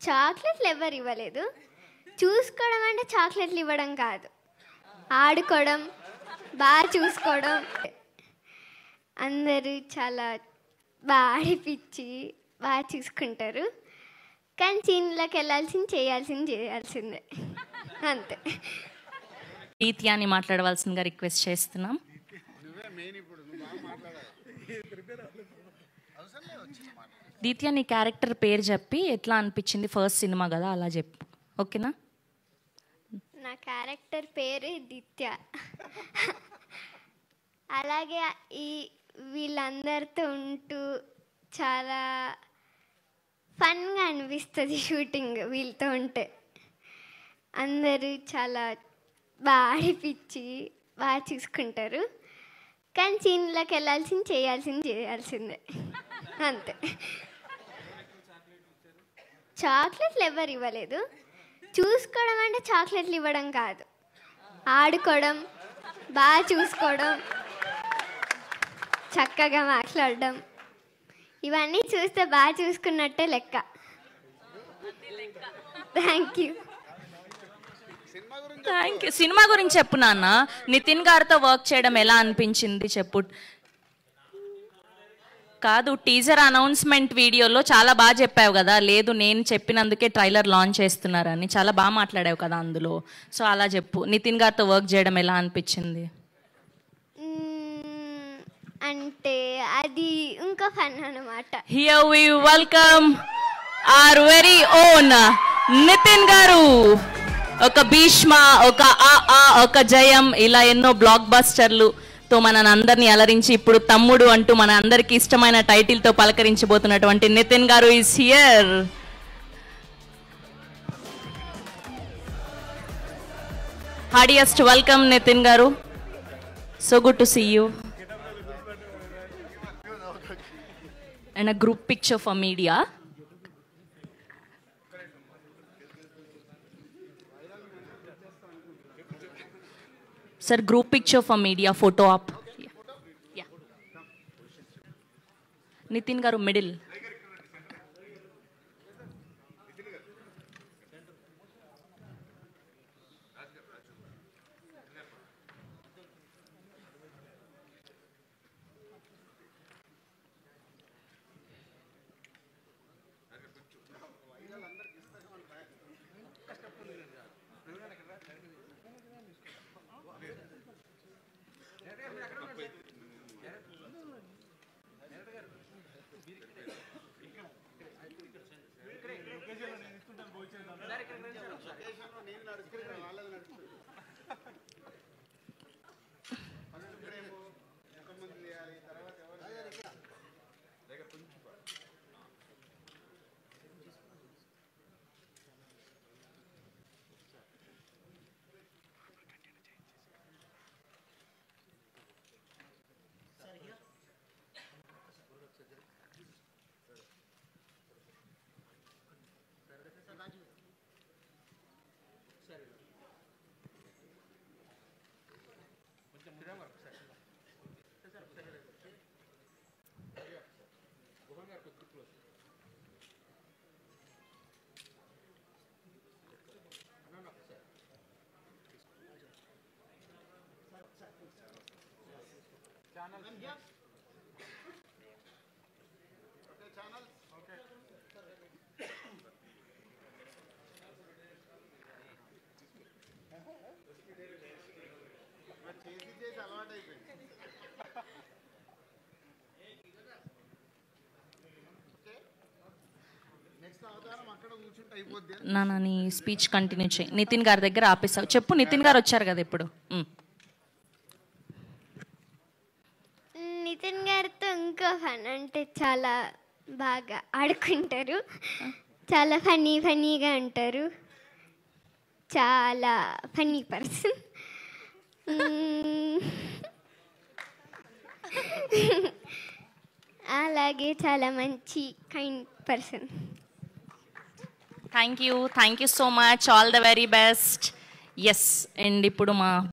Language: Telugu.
చాక్లెట్లు ఎవరు ఇవ్వలేదు. చూసుకోవడం అంటే చాక్లెట్లు ఇవ్వడం కాదు, ఆడుకోవడం, బాగా చూసుకోవడం. అందరూ చాలా బాగా ఆడిపించి బాగా చూసుకుంటారు. కానీ సీన్లోకి చేయాల్సిందే అంతే. దీత్యాని మాట్లాడవలసిందిగా రిక్వెస్ట్ చేస్తున్నాం. దీత్య, నీ క్యారెక్టర్ పేరు చెప్పి ఎట్లా అనిపించింది, ఫస్ట్ సినిమా కదా, అలా చెప్పు, ఓకేనా? నా క్యారెక్టర్ పేరు దీత్య. అలాగే వీళ్ళందరితో ఉంటూ చాలా ఫన్గా అనిపిస్తుంది షూటింగ్. వీళ్ళతో ఉంటే అందరూ చాలా బాగా ఆడిపించి బాగా చూసుకుంటారు. కానీ సీన్లోకి చేయాల్సిందే అంతే. చాక్లెట్లు ఎవరు ఇవ్వలేదు. చూసుకోవడం అంటే చాక్లెట్లు ఇవ్వడం కాదు, ఆడుకోవడం, బాగా చూసుకోవడం, చక్కగా మాట్లాడడం, ఇవన్నీ చూస్తే బాగా చూసుకున్నట్టే లెక్క. Thank you. సినిమా గురించి చెప్పు నాన్న. నితిన్ గారితో వర్క్ చేయడం ఎలా అనిపించింది చెప్పు. కాదు, టీజర్ అనౌన్స్మెంట్ వీడియోలో చాలా బాగా చెప్పావు కదా, లేదు నేను చెప్పినందుకే ట్రైలర్ లాంచ్ చేస్తున్నారని చాలా బాగా మాట్లాడావు కదా అందులో. సో అలా చెప్పు, నితిన్ గారితో వర్క్ చేయడం ఎలా అనిపించింది? అంటే అది ఇంకా ఫన్ అన్నమాట. Here we welcome our very own Nitin గారు. ఒక భీష్మ, ఒక జయం, ఇలా ఎన్నో బ్లాక్ బస్టర్లు తో మన అందరినీ అలరించి ఇప్పుడు తమ్ముడు అంటూ మన అందరికి ఇష్టమైన టైటిల్ తో పలకరించబోతున్నటువంటి Nitin garu is here. Heartiest welcome Nitin garu. So good to see you. And a group picture for media. Sir, group picture for media, photo up. Yeah. Nitin garu middle. నాన్న నీ స్పీచ్ కంటిన్యూ చేయి. నితిన్ గారి దగ్గర ఆపేసావు, చెప్పు. నితిన్ గారు వచ్చారు కదా ఇప్పుడు. నితిన్ గారితో ఇంకా ఫన్ అంటే చాలా బాగా ఆడుకుంటారు, చాలా ఫన్నీగా ఉంటారు, చాలా ఫన్నీ పర్సన్. అలాగే చాలా మంచి kind person. Thank you so much. All the very best. Yes. And ఇప్పుడు మా